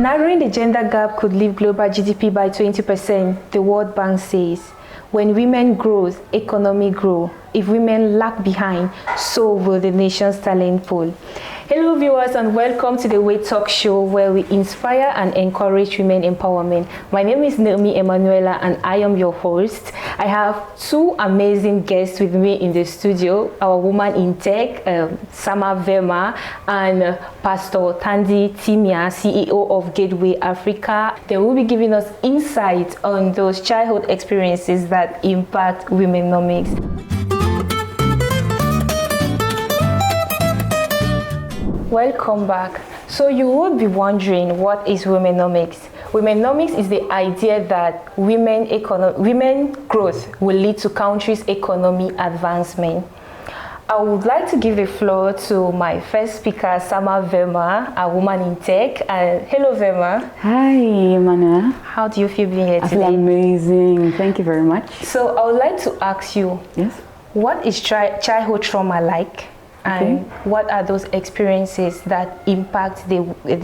Narrowing the gender gap could lift global GDP by 20%, the World Bank says. When women grow, economy grows. If women lag behind, so will the nation's talent pool. Hello viewers and welcome to the WADE Talk Show, where we inspire and encourage women empowerment. My name is Naomi Emanuela and I am your host. I have two amazing guests with me in the studio, our woman in tech, Sama Verma, and Pastor Tandy Timia, CEO of Gateway Africa. They will be giving us insight on those childhood experiences that impact womenomics. Welcome back. So you would be wondering, what is womenomics? Womenomics is the idea that women growth will lead to countries' economy advancement. I would like to give the floor to my first speaker, Sama Verma, a woman in tech. Hello, Verma. Hi, Emmanuel. How do you feel being here today? I feel amazing. Thank you very much. So I would like to ask you, yes, what is childhood trauma like? And what are those experiences that impact the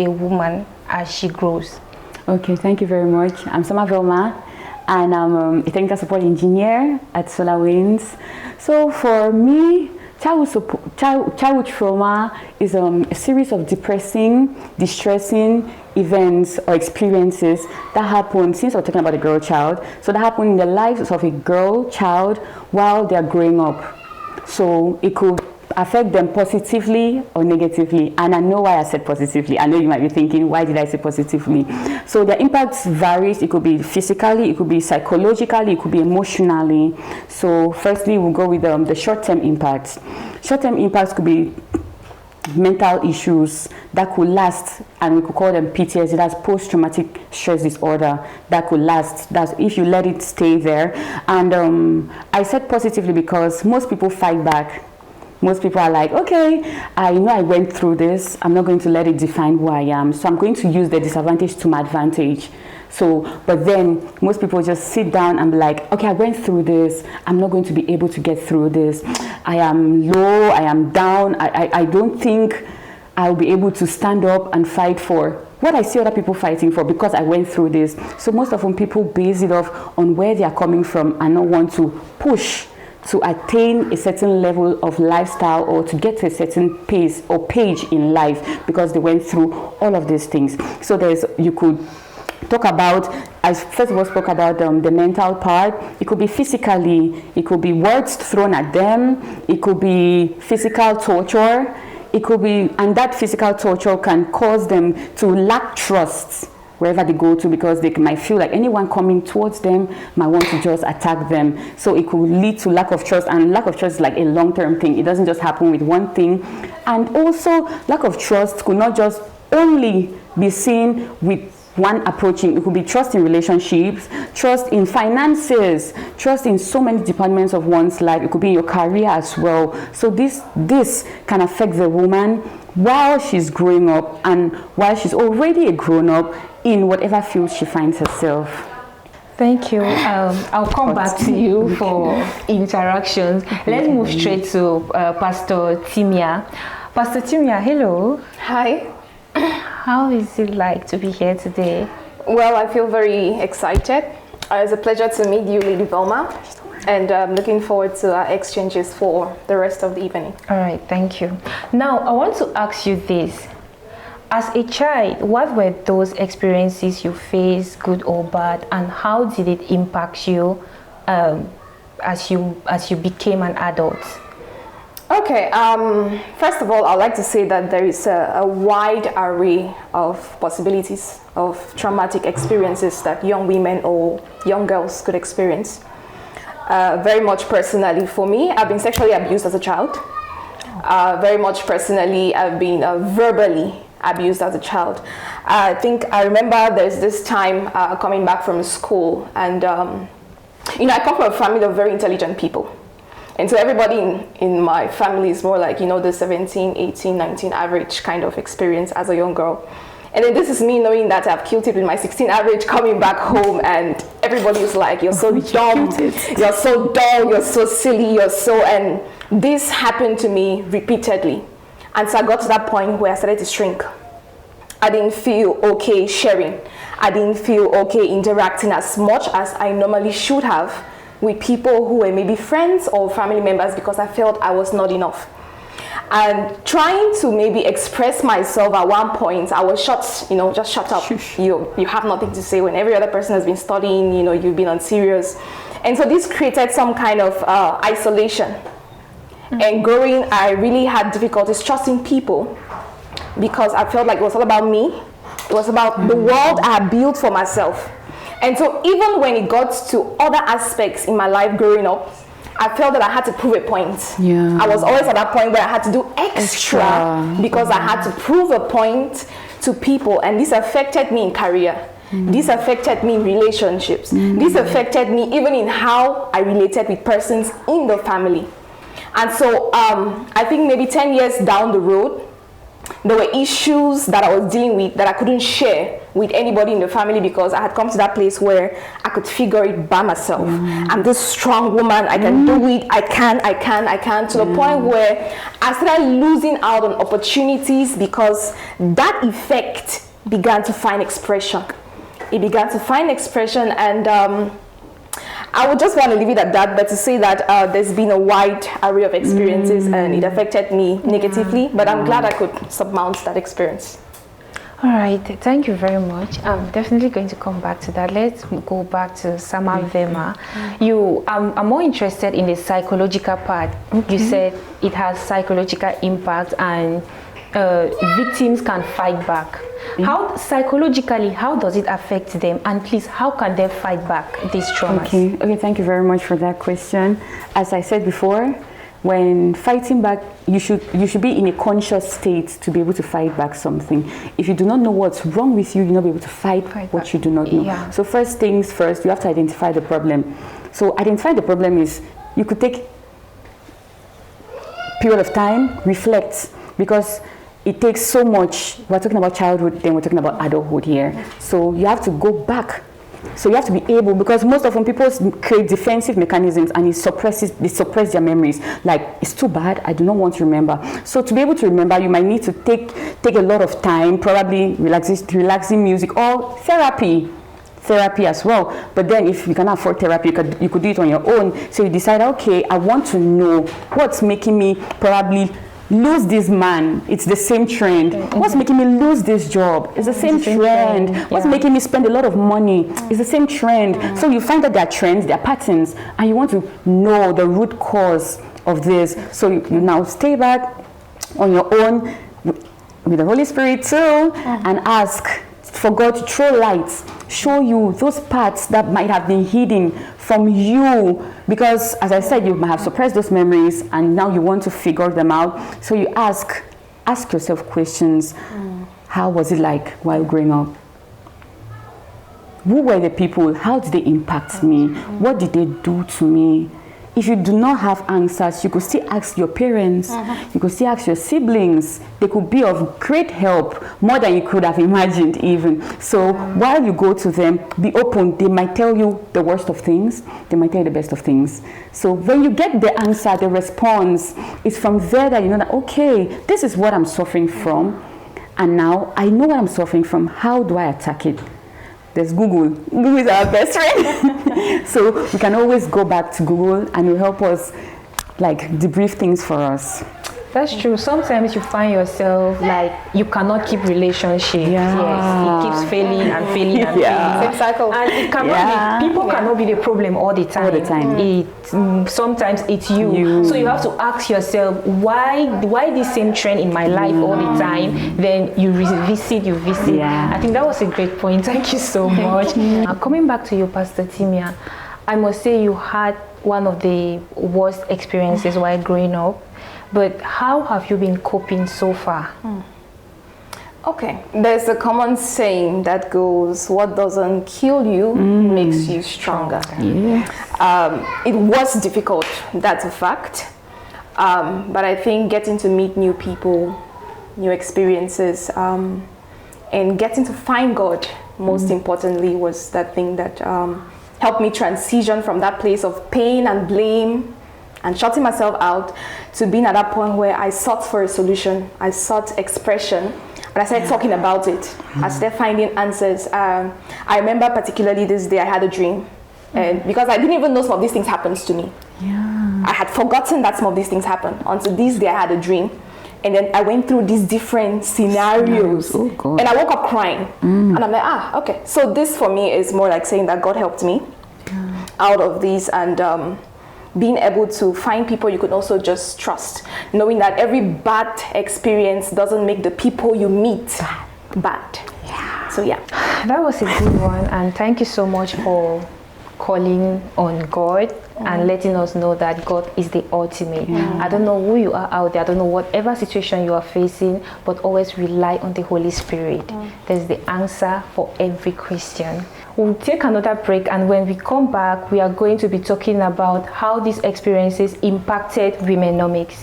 woman as she grows? Okay, thank you very much. I'm Sama Verma, and I'm a technical support engineer at SolarWinds. So for me, childhood trauma is a series of depressing, distressing events or experiences that happen, since we're talking about a girl child, so that happen in the lives of a girl child while they're growing up. So it could affect them positively or negatively. And I know why I said positively. I know you might be thinking, why did I say positively? So the impacts varies. It could be physically, it could be psychologically, it could be emotionally. So firstly, we'll go with the short-term impacts. Short-term impacts could be mental issues that could last, and we could call them PTSD, that's post-traumatic stress disorder, that could last. That's if you let it stay there. And I said positively because most people fight back. Most people are like, okay, I know I went through this. I'm not going to let it define who I am. So I'm going to use the disadvantage to my advantage. So, but then most people just sit down and be like, okay, I went through this. I'm not going to be able to get through this. I am low. I am down. I don't think I'll be able to stand up and fight for what I see other people fighting for because I went through this. So most often people base it off on where they are coming from and not want to push to attain a certain level of lifestyle or to get to a certain pace or page in life because they went through all of these things. So you could talk about, I first of all spoke about the mental part. It could be physically, it could be words thrown at them, it could be physical torture, it could be, and that physical torture can cause them to lack trust wherever they go to, because they might feel like anyone coming towards them might want to just attack them. So it could lead to lack of trust, and lack of trust is like a long-term thing. It doesn't just happen with one thing. And also, lack of trust could not just only be seen with one approaching. It could be trust in relationships, trust in finances, trust in so many departments of one's life. It could be in your career as well. So this can affect the woman while she's growing up and while she's already a grown-up in whatever field she finds herself. Thank you. I'll come back to you for interactions. Let's move straight to Pastor Timia. Pastor Timia, hello. Hi. How is it like to be here today? Well, I feel very excited. It's a pleasure to meet you, Lady Velma, and I'm looking forward to our exchanges for the rest of the evening. All right, thank you. Now, I want to ask you this. As a child, what were those experiences you faced, good or bad, and how did it impact you as you became an adult? Okay, first of all, I'd like to say that there is a wide array of possibilities of traumatic experiences that young women or young girls could experience. Very much personally for me, I've been sexually abused as a child. Very much personally, I've been verbally abused as a child. I remember there's this time coming back from school, and I come from a family of very intelligent people. And so everybody in my family is more like, the 17, 18, 19 average kind of experience as a young girl. And then this is me knowing that I've killed it with my 16 average, coming back home, and everybody is like, you're so dumb, you're so dull, you're so silly, and this happened to me repeatedly. And so I got to that point where I started to shrink. I didn't feel okay sharing. I didn't feel okay interacting as much as I normally should have with people who were maybe friends or family members, because I felt I was not enough. And trying to maybe express myself at one point, I was shut, you know, just shut up. You have nothing to say when every other person has been studying, you know, you've been unserious. And so this created some kind of isolation. And growing, I really had difficulties trusting people, because I felt like it was all about me. It was about the world I had built for myself. And so even when it got to other aspects in my life growing up, I felt that I had to prove a point. Yeah. I was always at that point where I had to do extra because I had to prove a point to people, and this affected me in career. This affected me in relationships. This affected me even in how I related with persons in the family. And so I think maybe 10 years down the road, there were issues that I was dealing with that I couldn't share with anybody in the family, because I had come to that place where I could figure it by myself. I'm this strong woman, I can do it, I can, to the point where I started losing out on opportunities, because that effect began to find expression. It began to find expression, and I would just want to leave it at that, but to say that there's been a wide array of experiences and it affected me negatively, but I'm glad I could surmount that experience. All right, thank you very much. I'm definitely going to come back to that. Let's go back to Sama Vema. I'm more interested in the psychological part. You said it has psychological impact and victims can fight back. How psychologically, how does it affect them, and please, how can they fight back these traumas? Okay, thank you very much for that question. As I said before, when fighting back, you should be in a conscious state to be able to fight back something. If you do not know what's wrong with you, you'll not be able to fight what back. You do not know. Yeah. So first things first, you have to identify the problem. So identify the problem is, you could take period of time, reflect, because it takes so much. We're talking about childhood, then we're talking about adulthood here. So you have to go back. So you have to be able, because most often people create defensive mechanisms and they suppress their memories. Like, it's too bad, I do not want to remember. So to be able to remember, you might need to take a lot of time, probably relaxing music or therapy as well. But then if you cannot afford therapy, you could do it on your own. So you decide, okay, I want to know what's making me probably lose this man. It's the same trend. What's making me lose this job? It's the same trend. Yeah. What's making me spend a lot of money? It's the same trend. So you find that there are trends, there are patterns, and you want to know the root cause of this. So you now stay back on your own with the Holy Spirit too, and ask for God to throw lights, show you those parts that might have been hidden from you, because as I said, you might have suppressed those memories and now you want to figure them out. So you ask yourself questions. How was it like while growing up? Who were the people? How did they impact me? What did they do to me? If you do not have answers, you could still ask your parents, you could still ask your siblings. They could be of great help, more than you could have imagined even. So while you go to them, be open. They might tell you the worst of things, they might tell you the best of things. So when you get the answer, the response, it's from there that you know that, okay, this is what I'm suffering from, and now I know what I'm suffering from. How do I attack it? There's Google. Google is our best friend. So we can always go back to Google and it will help us like debrief things for us. That's true. Sometimes you find yourself like you cannot keep relationships. Yes, it keeps failing and failing and failing. Same cycle. And it cannot be, people cannot be the problem all the time. All the time. Sometimes it's you. So you have to ask yourself, why this same trend in my life all the time? Then you visit. Yeah. I think that was a great point. Thank you so much. Coming back to you, Pastor Timia, I must say you had one of the worst experiences while growing up. But how have you been coping so far? Okay, there's a common saying that goes, what doesn't kill you makes you stronger. Yeah. It was difficult, that's a fact. But I think getting to meet new people, new experiences, and getting to find God, most importantly, was that thing that helped me transition from that place of pain and blame and shutting myself out to being at that point where I sought for a solution, I sought expression, And I started talking about it. I started finding answers. I remember particularly this day I had a dream. And because I didn't even know some of these things happened to me. Yeah. I had forgotten that some of these things happened until this day I had a dream. And then I went through these different scenarios. Oh, God. And I woke up crying. And I'm like, okay. So this for me is more like saying that God helped me out of this, and being able to find people you could also just trust. Knowing that every bad experience doesn't make the people you meet bad. Yeah. So yeah. That was a good one, and thank you so much for calling on God and letting us know that God is the ultimate. I don't know who you are out there, I don't know whatever situation you are facing, but always rely on the Holy Spirit. There's the answer for every Christian. We'll take another break, and when we come back, we are going to be talking about how these experiences impacted Womenomics.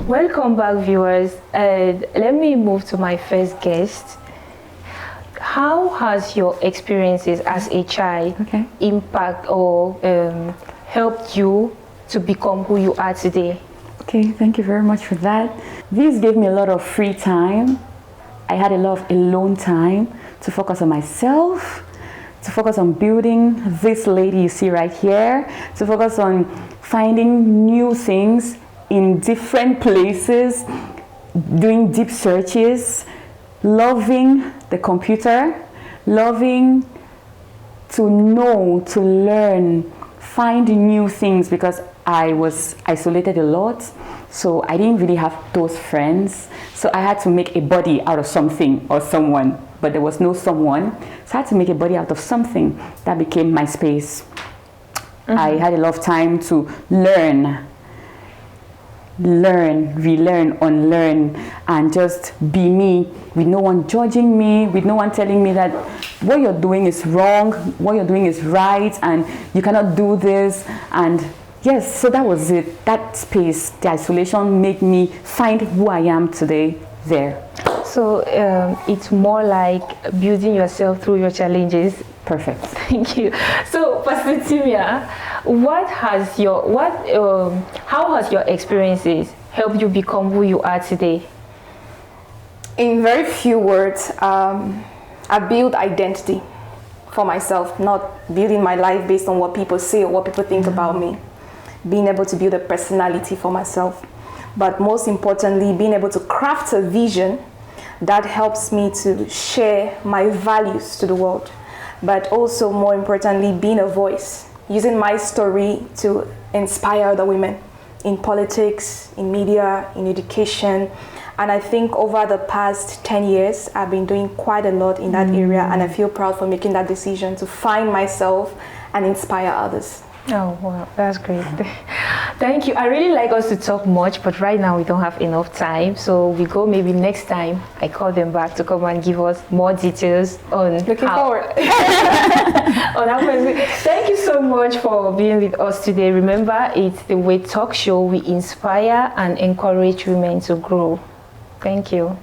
Welcome back, viewers. Let me move to my first guest. How has your experiences as a child impact or helped you to become who you are today? Okay, thank you very much for that. This gave me a lot of free time. I had a lot of alone time to focus on myself, to focus on building this lady you see right here, to focus on finding new things in different places, doing deep searches, loving the computer, loving to know, to learn, find new things, because I was isolated a lot, so I didn't really have those friends. So I had to make a body out of something or someone, but there was no someone. So I had to make a body out of something. That became my space. I had a lot of time to learn, relearn, unlearn, and just be me, with no one judging me, with no one telling me that what you're doing is wrong, what you're doing is right, and you cannot do this. And yes, so that was it. That space, the isolation, made me find who I am today there. So it's more like building yourself through your challenges. Perfect. Thank you. So, Pastor Timia, how has your experiences helped you become who you are today? In very few words, I build identity for myself, not building my life based on what people say or what people think about me. Being able to build a personality for myself, but most importantly, being able to craft a vision that helps me to share my values to the world, but also more importantly, being a voice, using my story to inspire other women in politics, in media, in education. And I think over the past 10 years, I've been doing quite a lot in that area, and I feel proud for making that decision to find myself and inspire others. Oh, wow, that's great. Thank you. I really like us to talk much, but right now we don't have enough time. So we go maybe next time. I call them back to come and give us more details on Looking forward. on how. Thank you so much for being with us today. Remember, it's the WADE Talk Show. We inspire and encourage women to grow. Thank you.